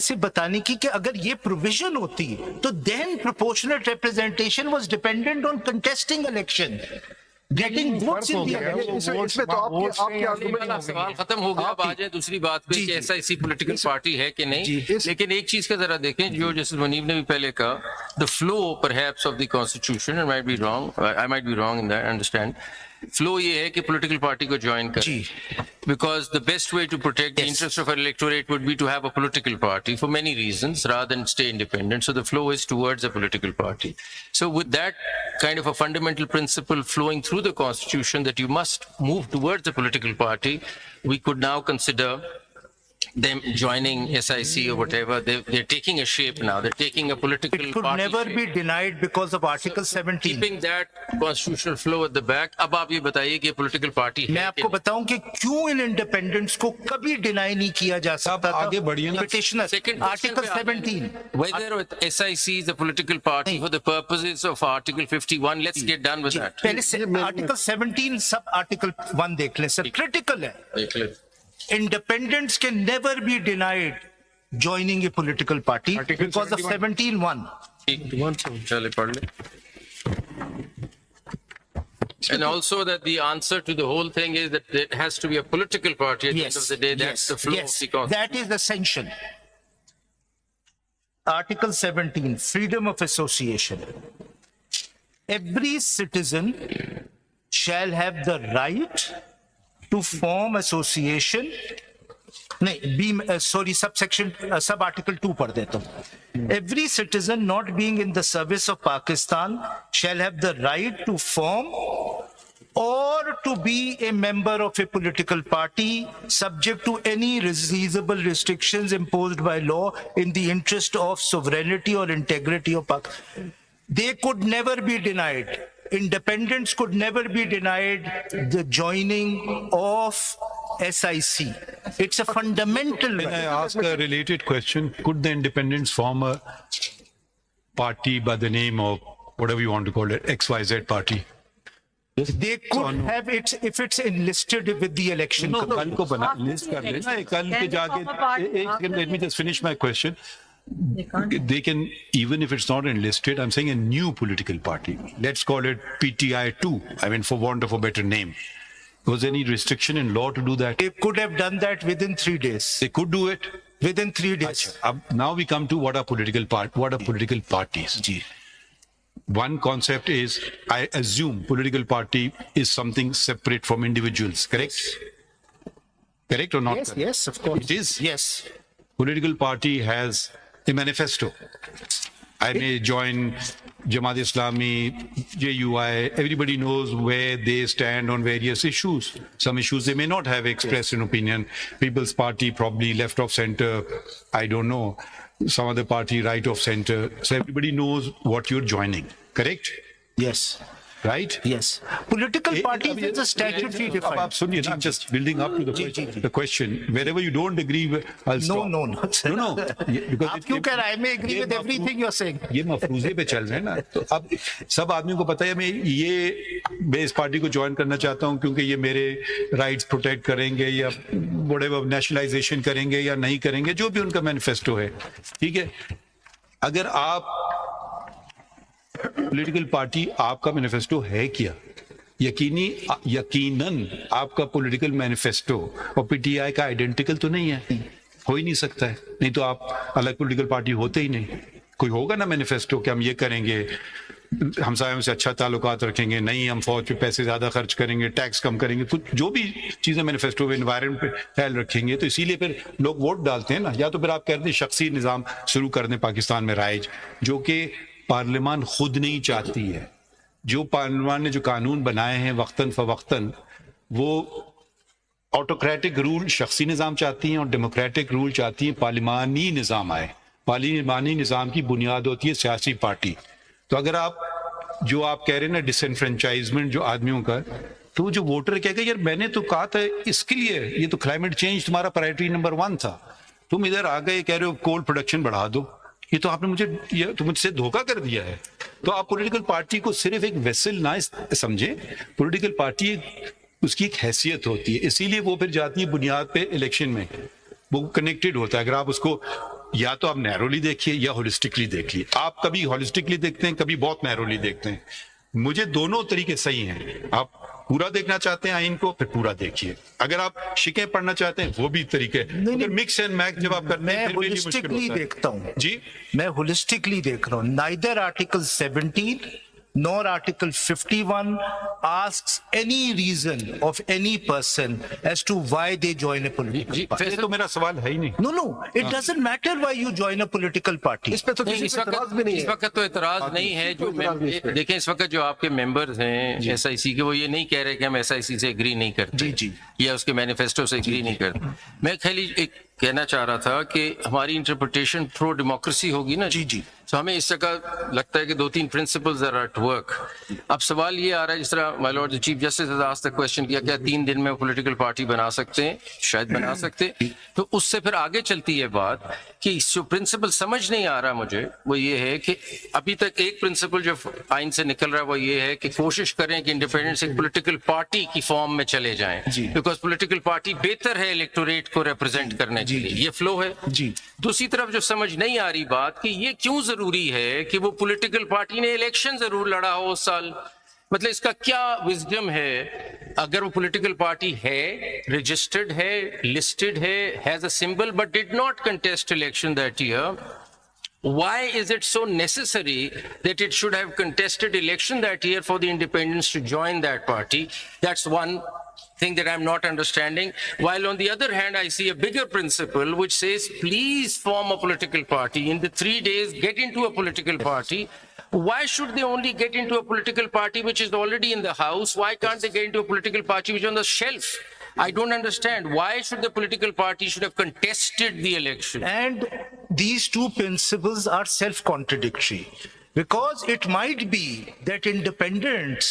से बताने की कि अगर ये प्रोविजन होती तो then proportional representation was dependent on contesting election, getting votes in the इसमें तो आपके आर्गुमेंट सवाल खत्म हो गया। अब आ जाए दूसरी बात पे कि एसआईसी पॉलिटिकल पार्टी है कि नहीं। लेकिन एक चीज का जरा देखें, जो जैसे मुनीब ने भी पहले कहा, the flow perhaps of the constitution, I might be wrong in that, understand, flow ये है कि पॉलिटिकल पार्टी को ज्वाइन करें, because the best way to protect the interest of electorate would be to have a political party for many reasons rather than stay independent, so the flow is towards a political party. So with that kind of a fundamental principle flowing through the constitution that you must move towards a political party, we could now consider them joining SIC or whatever. They're taking a shape now. They're taking a political It could party never shape. be denied because of Article 17. Keeping that constitutional flow at the back. अब आप ये बताइए कि political party मैं आपको बताऊं कि क्यों इन इंडिपेंडेंट्स को कभी डिनाई नहीं किया जा सकता था। आगे बढ़िए ना। Petitioner Second article 17, whether SIC is a political party for the purposes of Article 51, let's get done with that. पहले आर्टिकल 17 सब आर्टिकल 1 देख लें सर, क्रिटिकल है। Independents can never be denied joining a political party Article because of 17(1). चले पढ़ ले. And also that the answer to the whole thing is that it has to be a political party at the end of the day. That's the flow of the constitution. That is essential. Article 17, freedom of association. Every citizen shall have the right to form association. Sub article 2 पढ़ देता हूँ. Every citizen not being in the service of Pakistan shall have the right to form or to be a member of a political party subject to any reasonable restrictions imposed by law in the interest of sovereignty or integrity of Pakistan. They could never be denied. Independents could never be denied the joining of SIC. It's a fundamental Can I right. ask a related question? Could the independents form a party by the name of whatever you want to call it, XYZ party? They could have it if it's enlisted with the election. कल को बना list कर लेना, कल के जाके एक second, let me just finish my question. They can, even if it's not enlisted, I'm saying a new political party. Let's call it PTI2. I mean, for want of a better name. Was there any restriction in law to do that? They could have done that within 3 days. They could do it. Within 3 days. Now we come to what are political parties. One concept is, I assume political party is something separate from individuals, correct? Correct or not? Yes, correct? yes, of course. It is. Yes. Political party has a manifesto. I may join Jamaat Islami, JUI, everybody knows where they stand on various issues. Some issues they may not have expressed an opinion. People's Party probably left of center, I don't know. Some other party right of center. So everybody knows what you're joining, correct? Yes. Right? Yes. Political parties is a statutory अब defined. आप सुनिए ना, just building up to the question. Wherever you don't agree with, I'll stop. No. No. Because आप क्यों कह रहे हैं? I may agree with everything you're saying. ये मफरूजे पे चल रहे हैं ना, तो अब सब आदमियों को पता है मैं इस पार्टी को ज्वाइन करना चाहता हूं क्योंकि ये मेरे राइट्स प्रोटेक्ट करेंगे या व्हाटएवर नेशनलाइजेशन करेंगे या नहीं करेंगे, जो भी उनका मैनिफेस्टो है, ठीक है. अगर आप पॉलिटिकल पार्टी, आपका मैनिफेस्टो है क्या? यकीनन आपका पॉलिटिकल मैनिफेस्टो और पीटीआई का आइडेंटिकल तो नहीं है, हो ही नहीं सकता है, नहीं तो आप अलग पॉलिटिकल पार्टी होते ही नहीं. कोई होगा ना मैनिफेस्टो कि हम ये करेंगे, हमसायों से अच्छा ताल्लुकात रखेंगे, नहीं हम फौज पे पैसे ज्यादा खर्च करेंगे, टैक्स कम करेंगे, कुछ जो भी चीजें मैनिफेस्टो में एनवायरमेंट पे ख्याल रखेंगे, तो इसीलिए फिर लोग वोट डालते हैं ना. या तो फिर आप कहते हैं शख्सी निजाम शुरू कर दें पाकिस्तान में राइज, जो कि पार्लियामान खुद नहीं चाहती है. जो पार्लियामान ने जो कानून बनाए हैं वक्तन फवक्तन, वो ऑटोक्रेटिक रूल शख्सी निजाम चाहती हैं और डेमोक्रेटिक रूल चाहती हैं पार्लियामानी निजाम आए. पार्लियामानी निजाम की बुनियाद होती है सियासी पार्टी. तो अगर आप कह रहे हैं ना डिसएनफ्रेंचाइजमेंट जो आदमियों का, तो जो वोटर कहेगा यार मैंने तो कहा था इसके लिए, ये तो क्लाइमेट चेंज तुम्हारा प्रायोरिटी नंबर 1 था, तुम इधर आ गए कह रहे हो कोल प्रोडक्शन बढ़ा दो, ये तो आपने मुझसे धोखा कर दिया है. तो आप पॉलिटिकल पार्टी को सिर्फ एक वेसल ना समझे. पॉलिटिकल पार्टी उसकी एक हैसियत होती है, इसीलिए वो फिर जाती है बुनियाद पे इलेक्शन में, वो कनेक्टेड होता है. अगर आप उसको या तो आप नैरोली देखिए या होलिस्टिकली देखिए। आप कभी होलिस्टिकली देखते हैं, कभी बहुत नैरोली देखते हैं। मुझे दोनों तरीके सही हैं। आप पूरा देखना चाहते हैं आइन को, फिर पूरा देखिए। अगर आप शिकें पढ़ना चाहते हैं, वो भी तरीके। मिक्स एंड मैच जब आप करते हैं, मैं फिर भी मुश्किल होलिस्टिकली होता है। देखता हूँ जी, मैं होलिस्टिकली देख रहा हूँ। Neither article 17 nor article 51 asks any reason of any person as to why they join a political जी, party. ये तो मेरा सवाल है ही नहीं। No, it doesn't matter why you join a political party. इस पे तो नहीं, किसी इस पे इतराज भी नहीं इस है। वक्त तो एतराज नहीं है। जो देखें, इस वक्त जो आपके मेंबर्स हैं एसआईसी के, वो ये नहीं कह रहे कि हम एसआईसी से एग्री नहीं करते जी। या उसके मैनिफेस्टो से एग्री नहीं करते। मैं खाली एक कहना चाह रहा था कि हमारी इंटरप्रिटेशन प्रो डेमोक्रेसी होगी ना जी। तो हमें इस जगह लगता है कि 2-3 प्रिंसिपल्स आर एट वर्क। अब सवाल ये आ रहा है, जिस तरह my Lord the chief justice has asked the question किया, क्या 3 दिन में पॉलिटिकल पार्टी बना सकते हैं? शायद बना सकते। तो उससे फिर आगे चलती है बात कि जो प्रिंसिपल समझ नहीं आ रहा मुझे, वो ये है कि अभी तक एक प्रिंसिपल जो आइन से निकल रहा है वो ये है कि कोशिश करें कि इंडिपेंडेंस एक पॉलिटिकल पार्टी की फॉर्म में चले जाएं, बिकॉज पॉलिटिकल पार्टी बेहतर है इलेक्टोरेट को रिप्रेजेंट करने के लिए। ये फ्लो है। जी। दूसरी तरफ जो समझ नहीं आ रही बात कि ये क्यों जरूरी है कि वो पॉलिटिकल पार्टी ने इलेक्शन जरूर लड़ा हो उस साल। मतलब इसका क्या विजडम है? अगर वो पॉलिटिकल पार्टी है, रजिस्टर्ड है, लिस्टेड है, has a symbol but did not contest election that year, why is it so necessary that it should have contested election that year for the independents to join that party? That's one thing that I'm not understanding. While on the other hand, I see a bigger principle which says, please form a political party. In the 3 days, get into a political party. Why should they only get into a political party which is already in the house? Why can't they get into a political party which is on the shelf? I don't understand. Why should the political party should have contested the election? And these two principles are self-contradictory, because it might be that independents,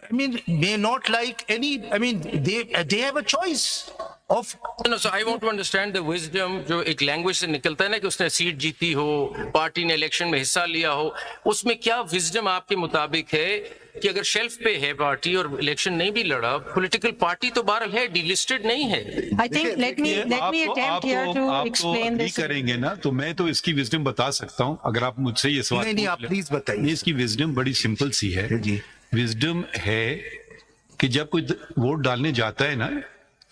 I mean, may not like any, I mean, they have a choice of. No, so I want to understand the wisdom जो एक language से निकलता है ना कि उसने seat जीती हो, पार्टी ने इलेक्शन में हिस्सा लिया हो, उसमें क्या विजडम आपके मुताबिक है कि अगर शेल्फ पे है पार्टी और इलेक्शन नहीं भी लड़ा, पॉलिटिकल पार्टी तो बाहर है, डिलिस्टेड नहीं है। I think let me attempt here to explain नहीं this. करेंगे ना, तो मैं तो इसकी विजडम बता सकता हूँ। अगर आप मुझसे ये सवाल नहीं, आप पूछ लें। प्लीज बताइए। ये इसकी विजडम बड़ी सिंपल सी है। जी। विजडम है कि जब कोई वोट डालने जाता है ना,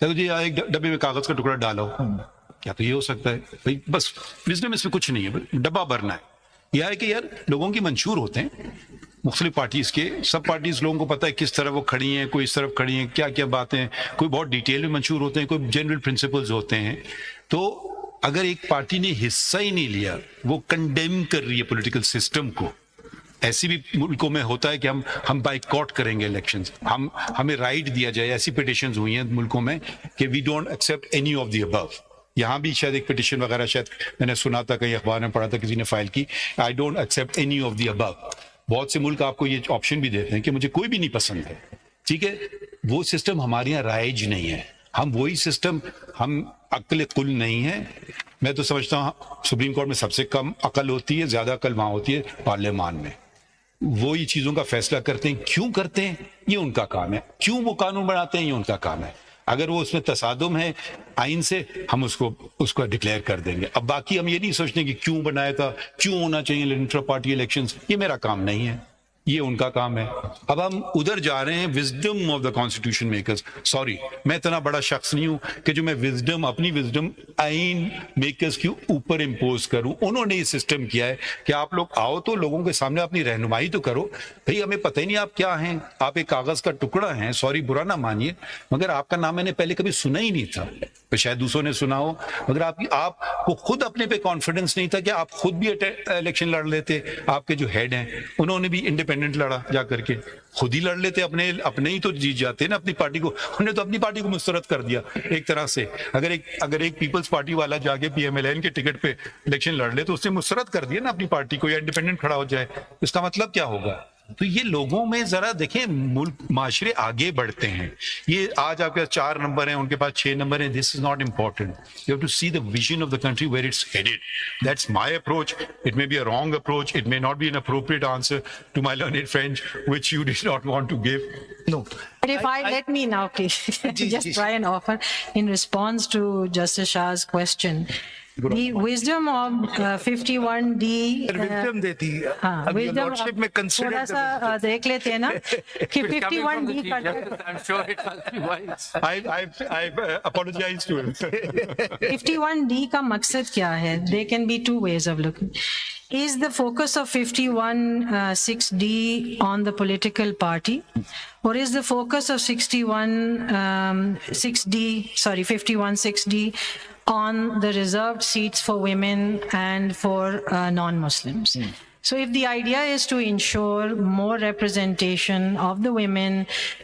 तो जी एक डब्बे में कागज का टुकड़ा डालो, क्या तो ये हो सकता है भाई, बस विजडम इसमें कुछ नहीं है, डब्बा भरना है। यह है कि यार लोगों की मंशूर होते हैं मुख्तलिफ पार्टीज के, सब पार्टीज लोगों को पता है किस तरफ वो खड़ी हैं, कोई इस तरफ खड़ी हैं, क्या क्या बातें, कोई बहुत डिटेल में मंशूर होते हैं, कोई जनरल प्रिंसिपल्स होते हैं। तो अगर एक पार्टी ने हिस्सा ही नहीं लिया, वो कंडेम कर रही है पॉलिटिकल सिस्टम को। ऐसी भी मुल्कों में होता है कि हम बाइकआउट करेंगे इलेक्शंस, हमें राइट दिया जाए। ऐसी पिटिशंस हुई हैं मुल्कों में कि we don't accept any of the above. यहाँ भी शायद एक पिटिशन वगैरह शायद मैंने सुना था, कहीं अखबार में पढ़ा था, किसी ने फाइल की, I don't accept any of the above. बहुत से मुल्क आपको ये ऑप्शन भी देते हैं कि मुझे कोई भी नहीं पसंद है, ठीक है। वो सिस्टम हमारे यहाँ राइज नहीं है। हम वही सिस्टम, हम अक्ल कुल नहीं है। मैं तो समझता हूँ सुप्रीम कोर्ट में सबसे कम अकल होती है, ज्यादा अकल वहां होती है पार्लियामान में। वो ही चीजों का फैसला करते हैं। क्यों करते हैं ये उनका काम है, क्यों वो कानून बनाते हैं ये उनका काम है। अगर वो उसमें तसादुम है आइन से, हम उसको डिक्लेयर कर देंगे। अब बाकी हम ये नहीं सोचते कि क्यों बनाया था, क्यों होना चाहिए इंट्रा पार्टी इलेक्शंस, ये मेरा काम नहीं है, ये उनका काम है। अब हम उधर जा रहे हैं, wisdom of the constitution makers. Sorry, मैं इतना बड़ा शख्स नहीं हूं कि जो मैं अपनी विजडम आइन मेकर्स के ऊपर इंपोज करूं। उन्होंने ये सिस्टम किया है कि आप लोग आओ तो लोगों के सामने अपनी रहनुमाई तो करो। भाई हमें पता ही नहीं आप क्या हैं, आप एक कागज का टुकड़ा हैं। सॉरी, बुरा ना मानिए, मगर आपका नाम मैंने पहले कभी सुना ही नहीं था, तो शायद दूसरों ने सुना हो, मगर आपको खुद अपने पे कॉन्फिडेंस नहीं था कि आप खुद भी इलेक्शन लड़ लेते। आपके जो हेड हैं उन्होंने भी इंडिपेंडेंट लड़ा, जा करके खुद ही लड़ लेते, अपने ही तो जीत जाते ना अपनी पार्टी को। उन्होंने तो अपनी पार्टी को मुस्तरद कर दिया एक तरह से। अगर एक पीपल्स पार्टी वाला जाके पीएमएलएन के टिकट पे इलेक्शन लड़ ले तो उसने मुस्तरद कर दिया ना अपनी पार्टी को, या इंडिपेंडेंट खड़ा हो जाए। इसका मतलब क्या होगा? तो ये लोगों में जरा देखें, मुल्क माशरे आगे बढ़ते हैं। ये आज आपके 4 नंबर हैं, उनके पास 6 नंबर हैं, this is not important. You have to see the vision of the country where it's headed. That's my approach. It may be a wrong approach, it may not be an appropriate answer to my learned friend which you did not want to give. No. But if let me now, please, just try and offer in response to Justice Shah's question. The wisdom of 51D. Wisdom देती है। हाँ, अब your wisdom lordship में consider थोड़ा सा देख लेते हैं ना कि 51D का I'm sure it must be wise. I apologize to him. 51D का मकसद क्या है? There can be two ways of looking. Is the focus of 51(6)D on the political party, or is the focus of 51(6)D on the reserved seats for women and for non-Muslims? So if the idea is to ensure more representation of the women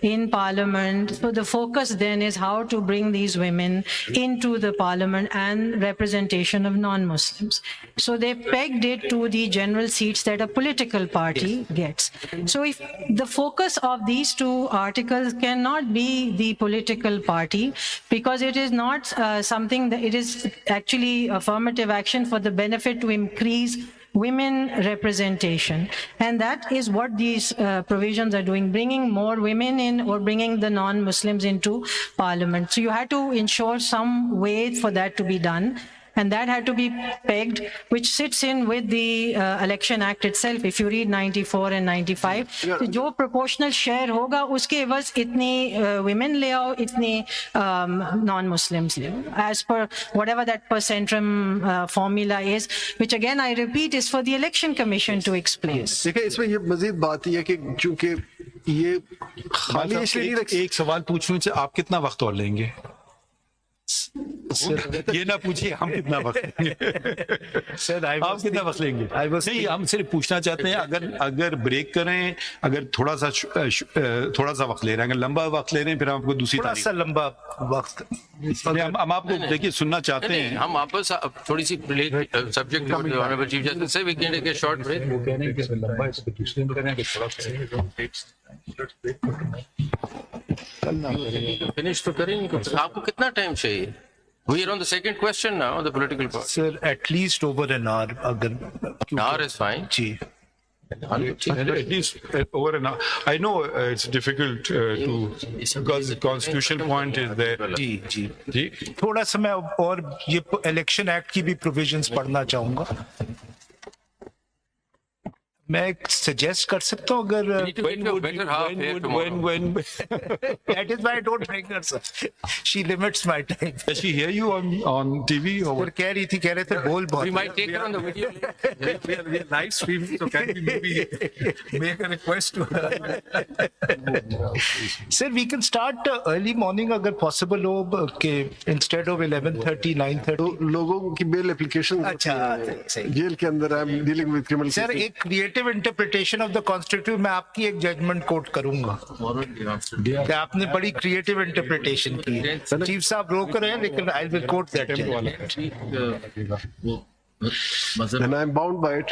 in parliament, so the focus then is how to bring these women into the parliament and representation of non-Muslims. So they pegged it to the general seats that a political party gets. So if the focus of these two articles cannot be the political party, because it is not something that it is actually affirmative action for the benefit to increase women representation, and that is what these provisions are doing, bringing more women in or bringing the non-Muslims into parliament. So you had to ensure some way for that to be done, and that had to be pegged, which sits in with the Election Act itself. If you read 94 and 95, तो जो proportional share होगा उसके बस इतनी women ले आओ, इतनी non-Muslims ले आओ, as per whatever that per centrum formula is, which again I repeat is for the Election Commission to explain. देखिए इसमें ये मजीद बात ये है कि चूंकि ये खाली इसलिए नहीं रखी। एक सवाल पूछने से आप कितना वक्त और लेंगे? ये ना पूछिए हम कितना वक्त लेंगे। आप कितना वक्त लेंगे? नहीं, हम सिर्फ पूछना चाहते हैं, अगर ब्रेक करें, अगर थोड़ा सा वक्त ले रहे हैं, अगर लंबा वक्त ले रहे हैं, फिर हम आपको दूसरी थोड़ा सा लंबा वक्त हम आपको देखिए सुनना चाहते नहीं, हैं। हम वापस थोड़ी सी सब्जेक्ट ऑनरेबल चीफ जस्टिस से we can take a short break. वो कह रहे हैं कि लंबा इसको दूसरे में करें कि थोड़ा फिनिश तो करेंगे, आपको कितना टाइम चाहिए? We are on the second question now, the political part. Sir, at least over an hour. अगर An hour is fine. Ji at least over an hour. I know it's difficult to because the constitutional point is there. जी जी जी थोड़ा सा मैं और ये election act की भी provisions पढ़ना चाहूंगा। मैं सजेस्ट कर सकता हूँ अगर You need to get your better half here tomorrow. when that is why I don't bring her, sir. She limits my time. does she hear you on TV or और कह रहे थे बोल बहुत We might take her on the video. we are live streaming, so can we maybe make a request to her? Sir, we can start early morning अगर possible हो कि instead of 11:30 9:30 तो लोगों की बेल एप्लीकेशन अच्छा, सही। जेल के अंदर I am dealing with criminal. Sir एक creative interpretation of the constitution मैं आपकी एक जजमेंट कोट करूंगा कि आपने बड़ी क्रिएटिव इंटरप्रिटेशन की है। चीफ साहब रोक रहे हैं लेकिन I will coat that and I am bound by it.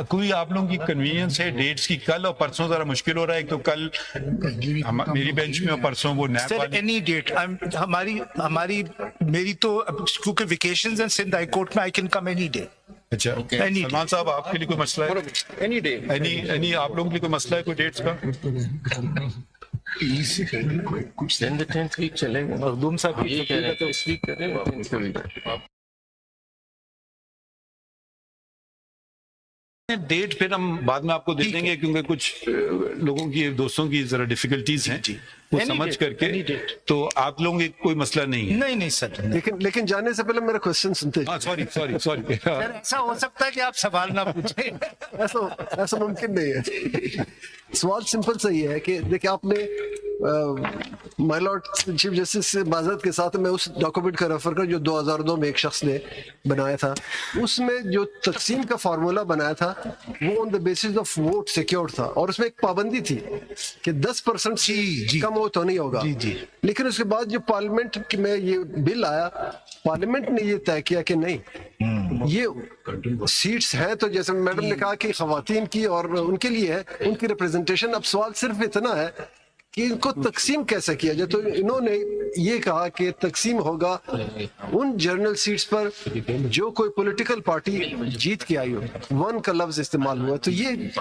कोई आप लोगों की कन्वीनियंस है डेट्स की? कल और परसों जरा मुश्किल हो रहा है, एक तो कल मेरी बेंच में और परसों वो नैप सर वाली। एनी डेट हमारी मेरी तो क्योंकि vacations and Sindh high court में I can come any day. अच्छा Any सलमान साहब आपके लिए कोई मसला है? Any day. एनी आप लोगों के लिए कोई मसला है कोई डेट्स का? Then the 10th week चलेगा। मखदूम साहब ये कह रहे हैं इस वीक करें, next week। डेट फिर हम बाद में आपको दे देंगे क्योंकि कुछ लोगों की दोस्तों की जरा डिफिकल्टीज हैं वो Any समझ date, करके any date. तो आप लोगों की कोई मसला नहीं है। नहीं सर लेकिन जाने से पहले मेरा क्वेश्चन सुनते। सॉरी सर ऐसा हो सकता है कि आप सवाल ना पूछें। ऐसा मुमकिन नहीं है। सवाल सिंपल सही है कि देखिए आपने माय लॉर्ड चीफ जस्टिस से माजरत के साथ मैं उस डॉक्यूमेंट का रेफर कर जो 2002 में एक शख्स ने बनाया था, उसमें जो तकसीम का फार्मूला बनाया था वो on the basis of vote secured था, और उसमें एक पाबंदी थी कि 10% से कम हो तो नहीं होगा। लेकिन उसके बाद जो पार्लियामेंट में ये बिल आया, पार्लियामेंट ने ये तय किया कि नहीं, ये सीट्स हैं तो जैसे मैडम ने कहा कि खवातीन की और उनके लिए है, उनकी रिप्रेजेंटेशन। अब सवाल सिर्फ इतना है कि इनको तकसीम कैसे किया जाए। तो इन्होंने ये कहा कि तकसीम होगा उन जनरल सीट्स पर जो कोई पॉलिटिकल पार्टी जीत के आई हो। वन का लफ्ज इस्तेमाल हुआ, तो ये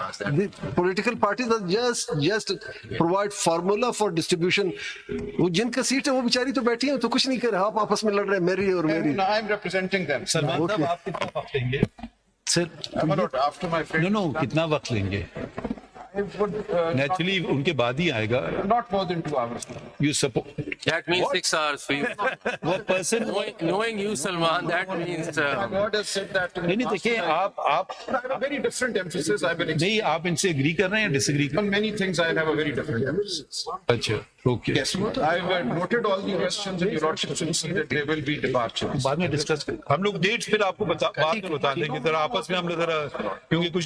political party just provide formula for distribution. वो जिनका सीट है वो बेचारी तो बैठी है, तो कुछ नहीं कर रहे, आप आपस में लड़ रहे हैं, मेरी और मेरी। I am representing them. Salman साहब आप कितना वक्त लेंगे? I'm not after my friend. No कितना वक्त लेंगे? I would नेचुरली उनके बाद ही आएगा। not more than 2 hours. You support That means 6 hours for you. वो person Knowing you, Salman, that means. My God has said that. in the नहीं past. देखिए आप I have a very different emphasis. I've been नहीं आप इनसे agree कर रहे हैं या डिसएग्री कर on many things. I have a very different emphasis. अच्छा okay Yes, I've noted all the questions, and your lordship will see that there will be departures. बाद में डिस्कस कर हम लोग डेट्स फिर आपको बाद में बता देंगे जरा आपस में हम लोग जरा, क्योंकि कुछ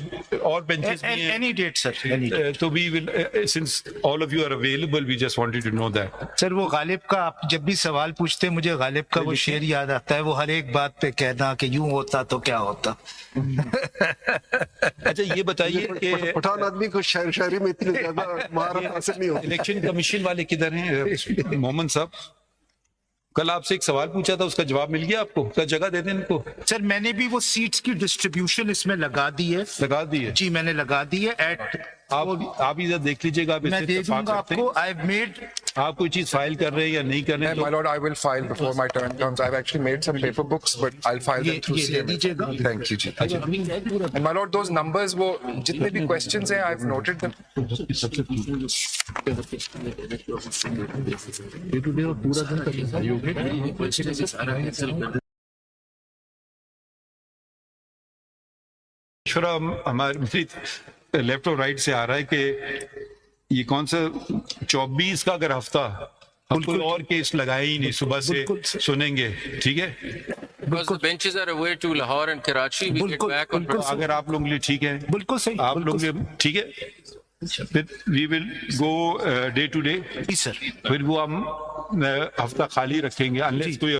और बेंचेस भी हैं Any date, sir. Any date. तो we will since all of you are available we just wanted to know that. Sir वो गालिब का, आप जब भी सवाल पूछते हैं मुझे गालिब का वो शेर याद आता है, वो हर एक बात पे कहना कि यूं होता तो क्या होता। अच्छा ये बताइए कि पठान आदमी को शायरी में इतनी ज्यादा महारत हासिल नहीं होती। इलेक्शन कमीशन वाले किधर हैं मोहम्मद साहब? कल आपसे एक सवाल पूछा था, उसका जवाब मिल गया आपको? क्या जगह दे दें इनको? सर मैंने भी वो सीट्स की डिस्ट्रीब्यूशन इसमें लगा दी है। लगा दी है जी मैंने लगा दी है। आप इधर देख लीजिएगा, आप मैं इससे दे इत्तेफाक दूंगा रखते हैं? आपको। आई मेड आप कोई चीज फाइल कर रहे हैं या नहीं कर रहे हैं? My lord, I will file before my turn comes. I've actually made some paper books, but I'll file them through ये दे CMA. दीजिएगा। Thank you, Ji. And my lord, those numbers, वो जितने भी questions हैं, I've noted them. हमारे मेरी left और right से आ रहा है कि ये कौन सा 24 का अगर हफ्ता हम कोई और केस लगाए ही नहीं, सुबह से सुनेंगे, ठीक है? Because the benches are away to Lahore and Karachi, we get back on. अगर आप लोग लिए ठीक है, बिल्कुल सही, आप लोग लिए ठीक है, फिर we will go day to day. जी सर। फिर वो हम हफ्ता खाली रखेंगे अनलेस कोई